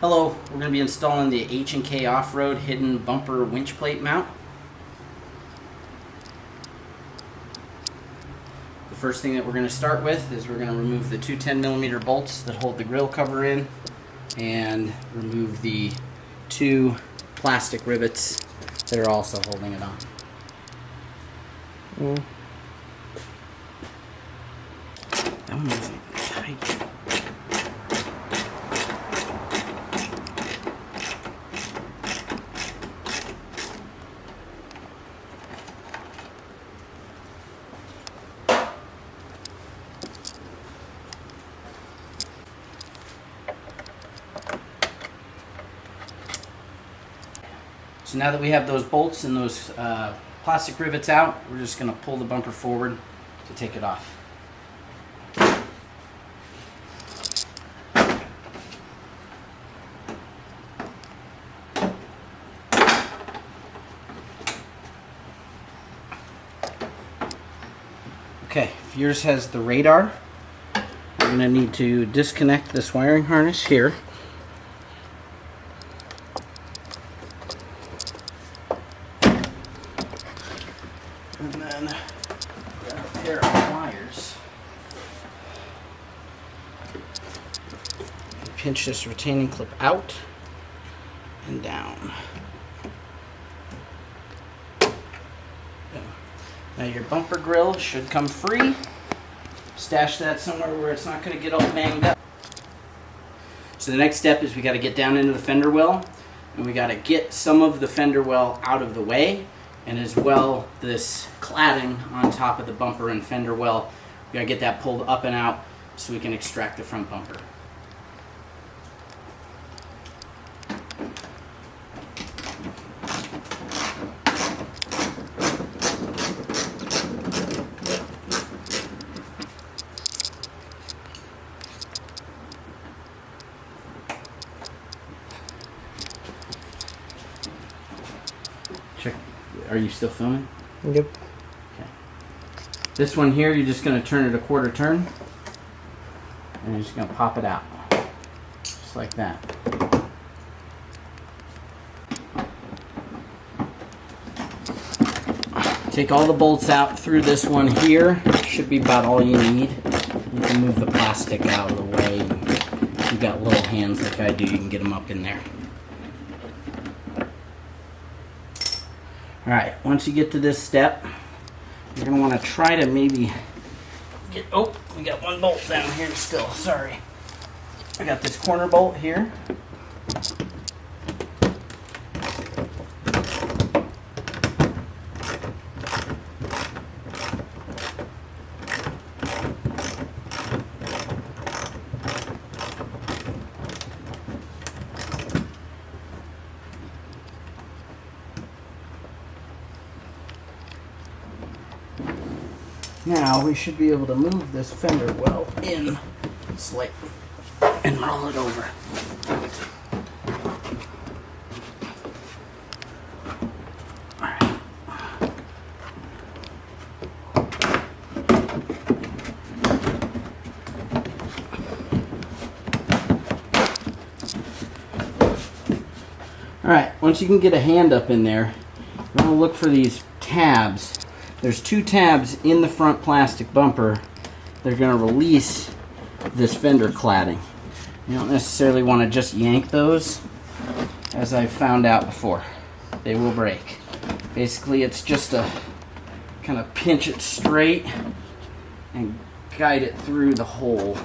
Hello, we're going to be installing the H&K Off-Road hidden bumper winch plate mount. The first thing that we're going to start with is we're going to remove the two 10mm bolts that hold the grill cover in and remove the two plastic rivets that are also holding it on. That one isn't tight. So now that we have those bolts and those plastic rivets out, we're just going to pull the bumper forward to take it off. Okay, if yours has the radar, you're going to need to disconnect this wiring harness here. And then grab a pair of pliers and pinch this retaining clip out and down. Now your bumper grill should come free. Stash that somewhere where it's not going to get all banged up. So the next step is we got to get down into the fender well, and we got to get some of the fender well out of the way, and as well this cladding on top of the bumper and fender well. We got to get that pulled up and out so we can extract the front bumper. Check. Are you still filming? Yep. Okay. This one here, you're just going to turn it a quarter turn, and you're just going to pop it out, just like that. Take all the bolts out through this one here. Should be about all you need. You can move the plastic out of the way. If you've got little hands like I do, you can get them up in there. Alright, once you get to this step, you're going to want to try to maybe get, oh, we got one bolt down here still, sorry. I got this corner bolt here. Now we should be able to move this fender well in slightly and roll it over. Alright. Alright, once you can get a hand up in there, you want to look for these tabs. There's two tabs in the front plastic bumper. They're going to release this fender cladding. You don't necessarily want to just yank those, as I've found out before. They will break. Basically, it's just a kind of pinch it straight and guide it through the hole.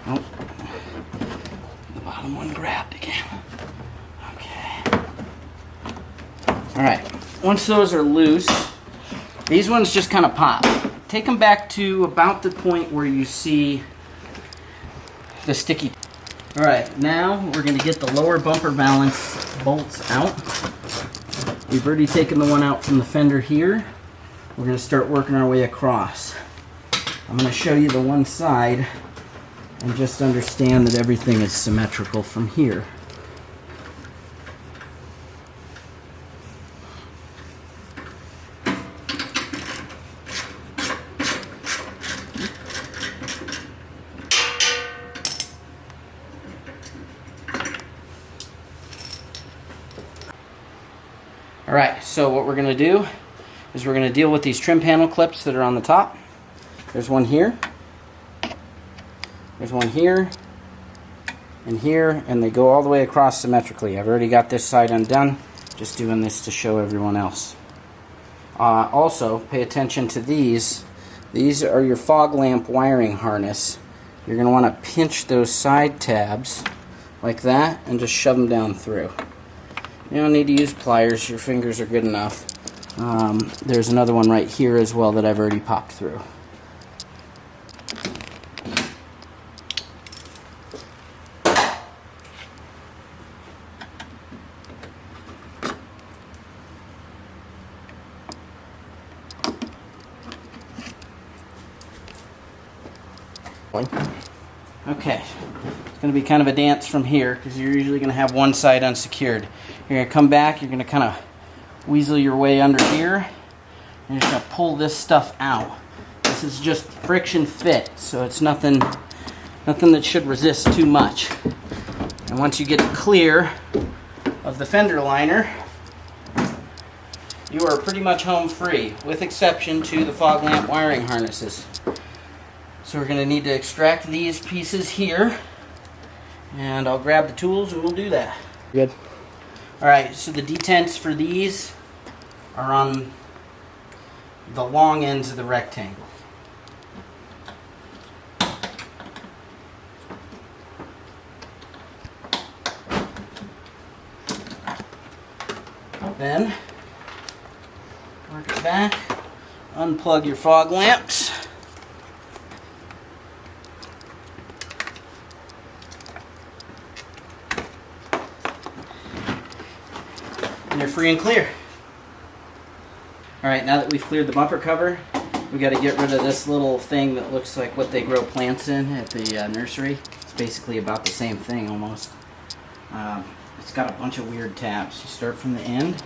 Oh, the bottom one grabbed again. Alright, once those are loose, these ones just kind of pop. Take them back to about the point where you see the sticky. Alright, now we're going to get the lower bumper balance bolts out. We've already taken the one out from the fender here. We're going to start working our way across. I'm going to show you the one side and just understand that everything is symmetrical from here. All right, so what we're going to do is we're going to deal with these trim panel clips that are on the top. There's one here. There's one here and here, and they go all the way across symmetrically. I've already got this side undone, just doing this to show everyone else. Also, pay attention to these. These are your fog lamp wiring harness. You're going to want to pinch those side tabs like that and just shove them down through. You don't need to use pliers, your fingers are good enough. There's another one right here as well that I've already popped through. Okay, it's going to be kind of a dance from here because you're usually going to have one side unsecured. You're going to come back, you're going to kind of weasel your way under here, and you're just going to pull this stuff out. This is just friction fit, so it's nothing that should resist too much. And once you get it clear of the fender liner, you are pretty much home free, with exception to the fog lamp wiring harnesses. So we're going to need to extract these pieces here, and I'll grab the tools and we'll do that. Good. Alright, so the detents for these are on the long ends of the rectangle. Then, work it back, unplug your fog lamps. And you're free and clear. Alright, now that we've cleared the bumper cover, we got to get rid of this little thing that looks like what they grow plants in at the nursery. It's basically about the same thing almost. It's got a bunch of weird tabs. You start from the end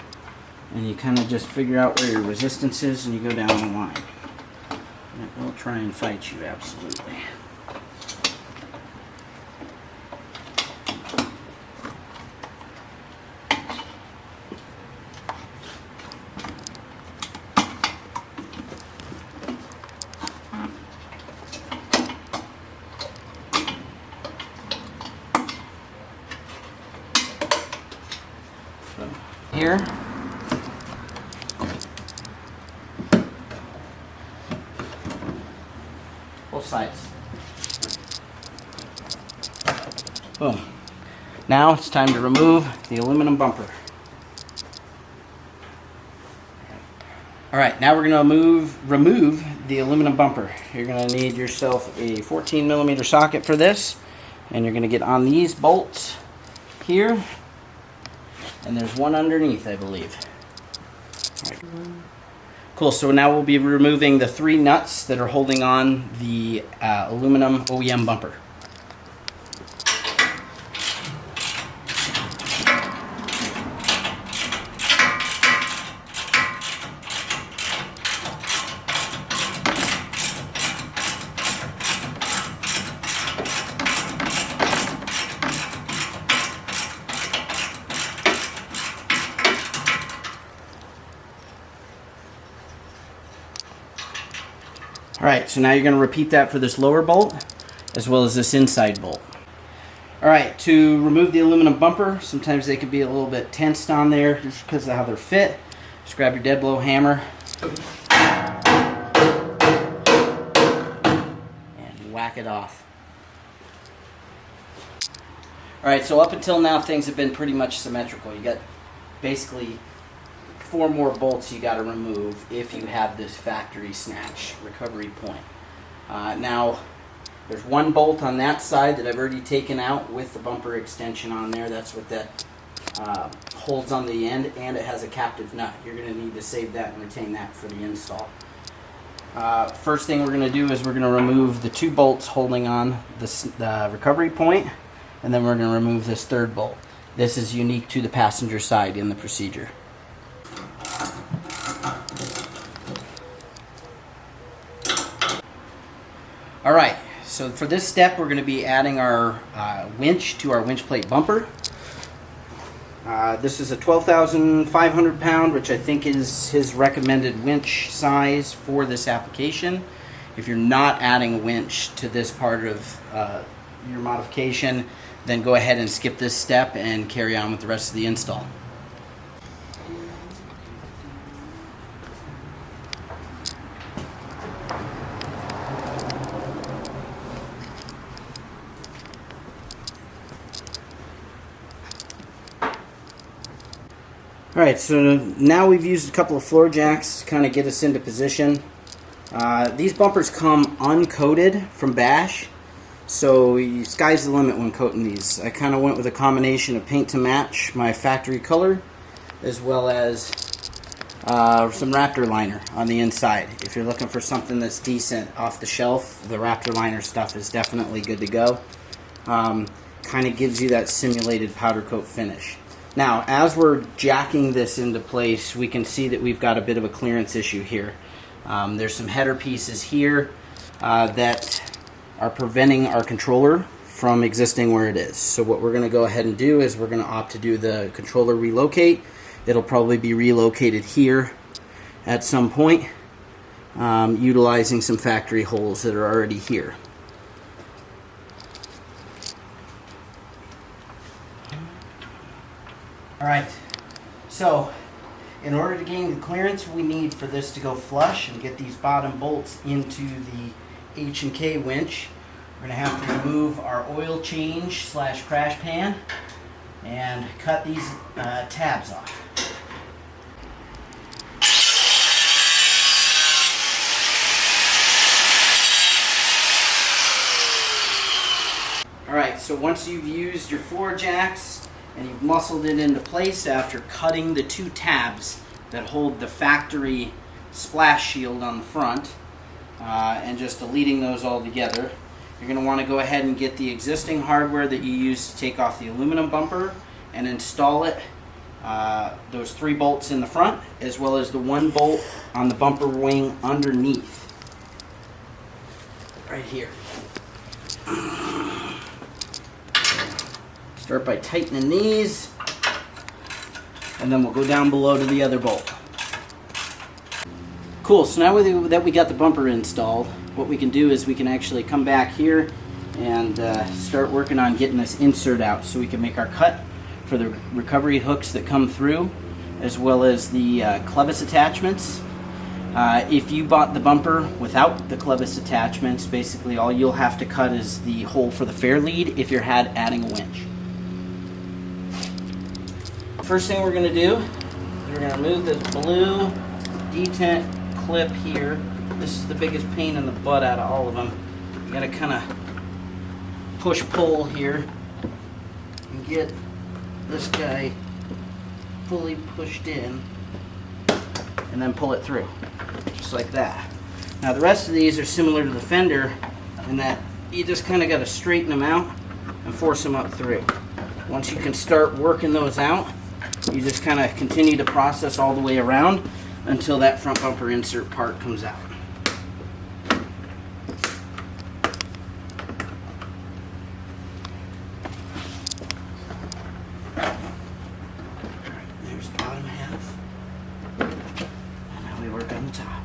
and you kind of just figure out where your resistance is and you go down the line. And it will try and fight you, absolutely. Here, both sides. Boom. Now it's time to remove the aluminum bumper. Alright, now we're going to remove the aluminum bumper. You're going to need yourself a 14mm socket for this, and you're going to get on these bolts here. And there's one underneath, I believe. Right. Cool, so now we'll be removing the 3 nuts that are holding on the aluminum OEM bumper. Alright, so now you're going to repeat that for this lower bolt as well as this inside bolt. Alright, to remove the aluminum bumper, sometimes they can be a little bit tensed on there just because of how they're fit. Just grab your dead blow hammer and whack it off. Alright, so up until now things have been pretty much symmetrical. You got basically 4 more bolts you got to remove if you have this factory snatch recovery point. Now there's 1 bolt on that side that I've already taken out with the bumper extension on there. That's what that holds on the end, and it has a captive nut. You're going to need to save that and retain that for the install. First thing we're going to do is we're going to remove the 2 bolts holding on the recovery point, and then we're going to remove this 3rd bolt. This is unique to the passenger side in the procedure. Alright, so for this step we're going to be adding our winch to our winch plate bumper. This is a 12,500 pound, which I think is his recommended winch size for this application. If you're not adding a winch to this part of your modification, then go ahead and skip this step and carry on with the rest of the install. Alright, so now we've used a couple of floor jacks to kind of get us into position. These bumpers come uncoated from Bash, so sky's the limit when coating these. I kind of went with a combination of paint to match my factory color, as well as some Raptor liner on the inside. If you're looking for something that's decent off the shelf, the Raptor liner stuff is definitely good to go. Kind of gives you that simulated powder coat finish. Now, as we're jacking this into place, we can see that we've got a bit of a clearance issue here. There's some header pieces here that are preventing our controller from existing where it is. So what we're going to go ahead and do is we're going to opt to do the controller relocate. It'll probably be relocated here at some point, utilizing some factory holes that are already here. Alright, so in order to gain the clearance we need for this to go flush and get these bottom bolts into the H&K winch, we're going to have to remove our oil change / crash pan and cut these tabs off. Alright, so once you've used your floor jacks and you've muscled it into place after cutting the two tabs that hold the factory splash shield on the front and just deleting those all together, you're going to want to go ahead and get the existing hardware that you used to take off the aluminum bumper and install it, those 3 bolts in the front as well as the 1 bolt on the bumper wing underneath right here. Start by tightening these, and then we'll go down below to the other bolt. Cool, so now that we got the bumper installed, what we can do is we can actually come back here and start working on getting this insert out so we can make our cut for the recovery hooks that come through, as well as the clevis attachments. If you bought the bumper without the clevis attachments, basically all you'll have to cut is the hole for the fair lead if you're adding a winch. First thing we're going to do is we're going to remove this blue detent clip here. This is the biggest pain in the butt out of all of them. You got to kind of push-pull here and get this guy fully pushed in and then pull it through, just like that. Now the rest of these are similar to the fender in that you just kind of got to straighten them out and force them up through. Once you can start working those out, you just kind of continue to process all the way around until that front bumper insert part comes out. There's the bottom half. And now we work on the top.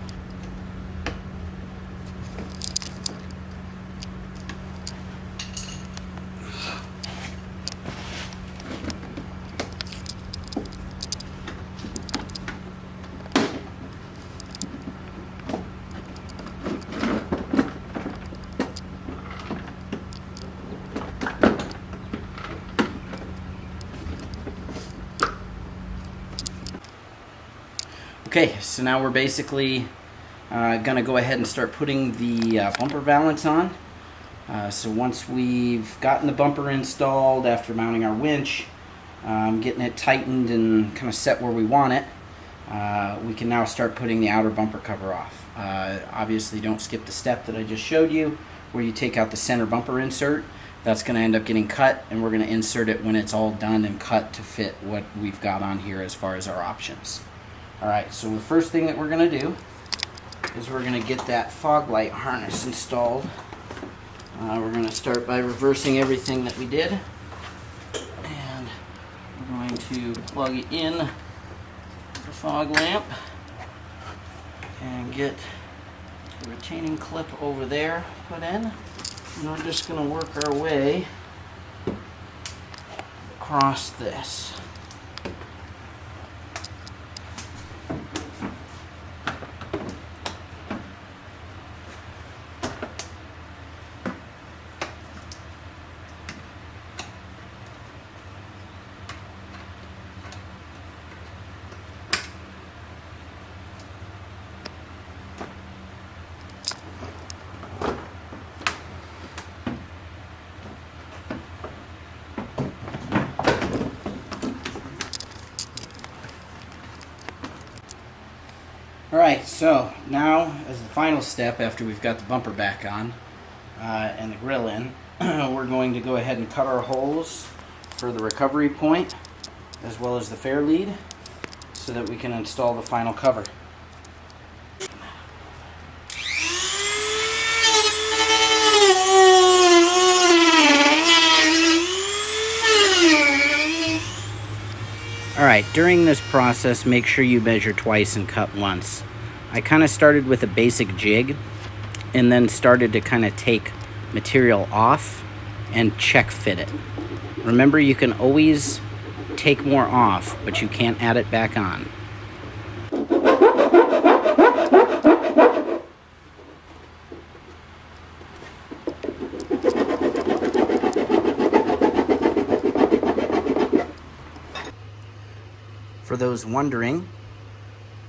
Okay, so now we're basically going to go ahead and start putting the bumper valance on. So once we've gotten the bumper installed after mounting our winch, getting it tightened and kind of set where we want it, we can now start putting the outer bumper cover off. Obviously don't skip the step that I just showed you where you take out the center bumper insert. That's going to end up getting cut, and we're going to insert it when it's all done and cut to fit what we've got on here as far as our options. Alright, so the first thing that we're going to do is we're going to get that fog light harness installed. We're going to start by reversing everything that we did. And we're going to plug in the fog lamp and get the retaining clip over there put in. And we're just going to work our way across this. Alright, so now as the final step after we've got the bumper back on and the grill in, we're going to go ahead and cut our holes for the recovery point as well as the fair lead so that we can install the final cover. Alright, during this process, make sure you measure twice and cut once. I kind of started with a basic jig and then started to kind of take material off and check fit it. Remember, you can always take more off, but you can't add it back on. For those wondering,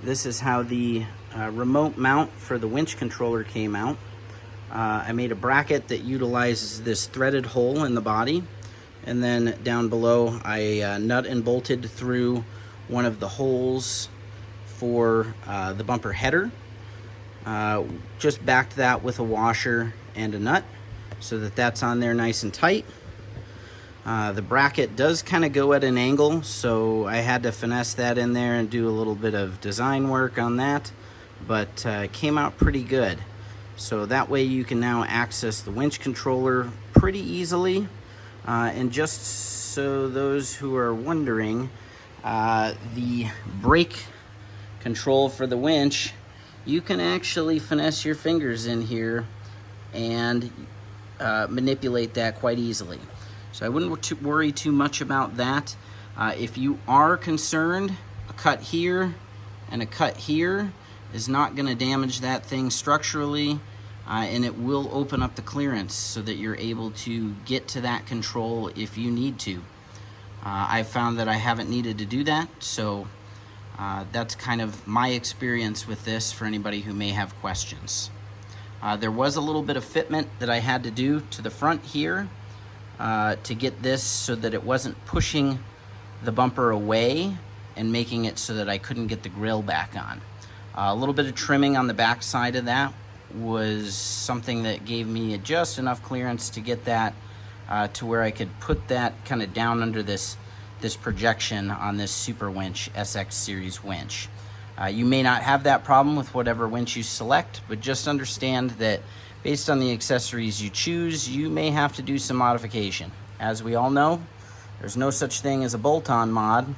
this is how the remote mount for the winch controller came out. I made a bracket that utilizes this threaded hole in the body, and then down below I nut and bolted through one of the holes for the bumper header. Just backed that with a washer and a nut so that that's on there nice and tight. The bracket does kind of go at an angle, so I had to finesse that in there and do a little bit of design work on that, but it came out pretty good. So that way you can now access the winch controller pretty easily. And just so those who are wondering, the brake control for the winch, you can actually finesse your fingers in here and manipulate that quite easily. So I wouldn't worry too much about that. If you are concerned, a cut here and a cut here is not going to damage that thing structurally, and it will open up the clearance so that you're able to get to that control if you need to. I've found that I haven't needed to do that, so that's kind of my experience with this for anybody who may have questions. There was a little bit of fitment that I had to do to the front here to get this so that it wasn't pushing the bumper away and making it so that I couldn't get the grill back on. A little bit of trimming on the back side of that was something that gave me just enough clearance to get that to where I could put that kind of down under this projection on this Super Winch SX Series winch. You may not have that problem with whatever winch you select, but just understand that based on the accessories you choose, you may have to do some modification. As we all know, there's no such thing as a bolt-on mod,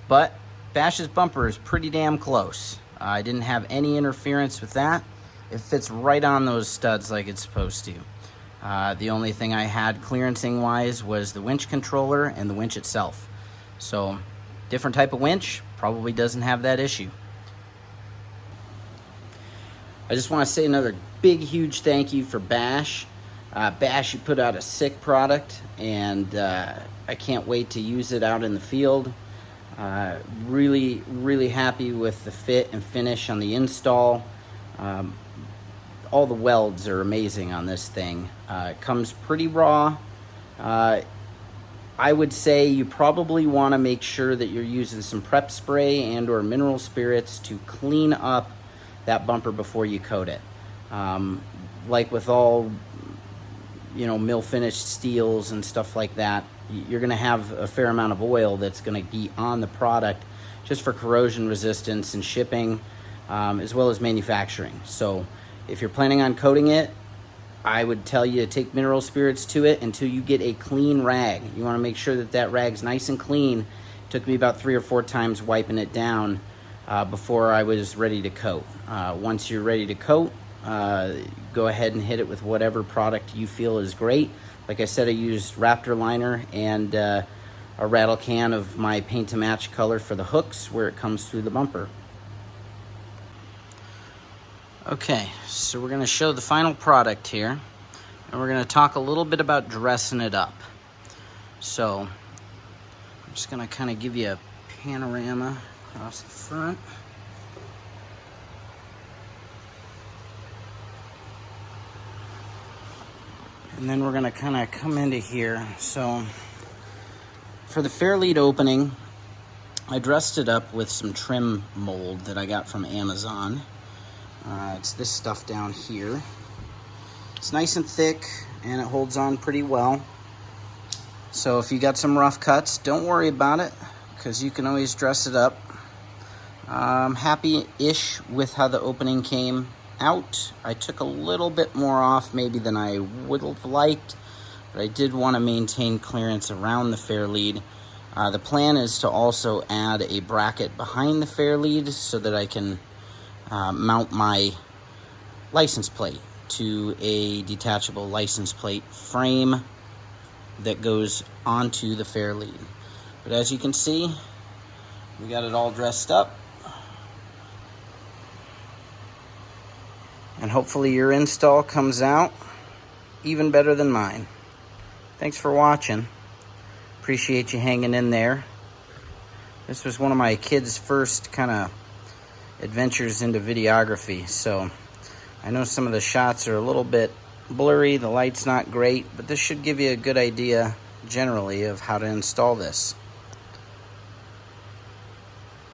but Bash's bumper is pretty damn close. I didn't have any interference with that. It fits right on those studs like it's supposed to. The only thing I had clearancing wise was the winch controller and the winch itself. So different type of winch, probably doesn't have that issue. I just want to say another big huge thank you for Bash. Bash, you put out a sick product, and I can't wait to use it out in the field. Really happy with the fit and finish on the install. All the welds are amazing on this thing. It comes pretty raw. I would say you probably want to make sure that you're using some prep spray and or mineral spirits to clean up that bumper before you coat it. Like with all, mill finished steels and stuff like that, you're going to have a fair amount of oil that's going to be on the product just for corrosion resistance and shipping, as well as manufacturing. So if you're planning on coating it, I would tell you to take mineral spirits to it until you get a clean rag. You want to make sure that that rag's nice and clean Took me about 3 or 4 times wiping it down before I was ready to coat. Once you're ready to coat, go ahead and hit it with whatever product you feel is great. Like I said, I used Raptor liner and a rattle can of my paint to match color for the hooks where it comes through the bumper. Okay, so we're going to show the final product here, and we're going to talk a little bit about dressing it up. So I'm just going to kind of give you a panorama across the front. And then we're going to kind of come into here. So for the fair lead opening, I dressed it up with some trim mold that I got from Amazon. It's this stuff down here. It's nice and thick and it holds on pretty well. So if you got some rough cuts, don't worry about it because you can always dress it up. I'm happy-ish with how the opening came out. I took a little bit more off maybe than I would have liked, but I did want to maintain clearance around the fair lead. The plan is to also add a bracket behind the fair lead so that I can mount my license plate to a detachable license plate frame that goes onto the fair lead. But as you can see, we got it all dressed up. And hopefully your install comes out even better than mine. Thanks for watching. Appreciate you hanging in there. This was one of my kids' first kind of adventures into videography, so I know some of the shots are a little bit blurry, the light's not great, but this should give you a good idea generally of how to install this.